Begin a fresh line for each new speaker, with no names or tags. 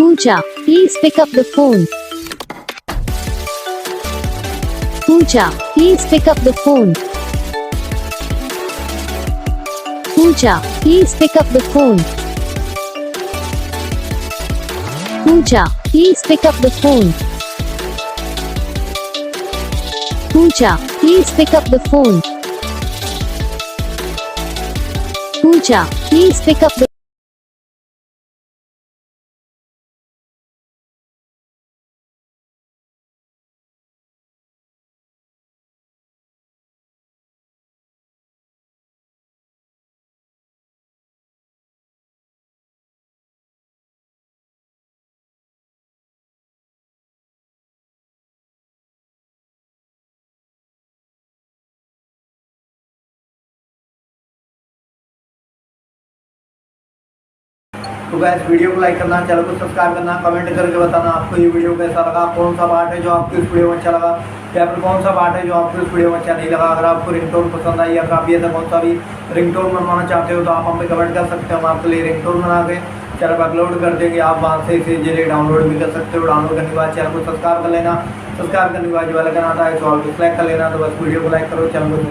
Pooja, please pick up the phone. Pooja, please pick up the phone. Pooja, please pick up the phone. Pooja, please pick up the phone. Pooja, please pick up the phone. Pooja, please pick up the
तो guys video को like करना, channel को subscribe करना, comment करके बताना आपको ये video कैसा लगा, कौन सा पार्ट है जो आपको इस वीडियो में अच्छा लगा या फिर कौन सा पार्ट है जो आपको इस वीडियो में अच्छा नहीं लगा। अगर आपको रिंगटोन पसंद आई या फिर आप ये कौन सा भी रिंगटोन बनवाना चाहते हो तो आप हमें कमेंट कर सकते हो। हम आपके लिए रिंगटोन बना के चैनल पर अपलोड कर देंगे। आप वहाँ से इसे इजीली डाउनलोड भी कर सकते हो। डाउनलोड करने के बाद चैनल को सब्सक्राइब कर लेना, सब्सक्राइब करने के बाद जो वाला गाना आता है तो ऑल को सिलेक्ट कर लेना। तो बस वीडियो को लाइक करो, चैनल को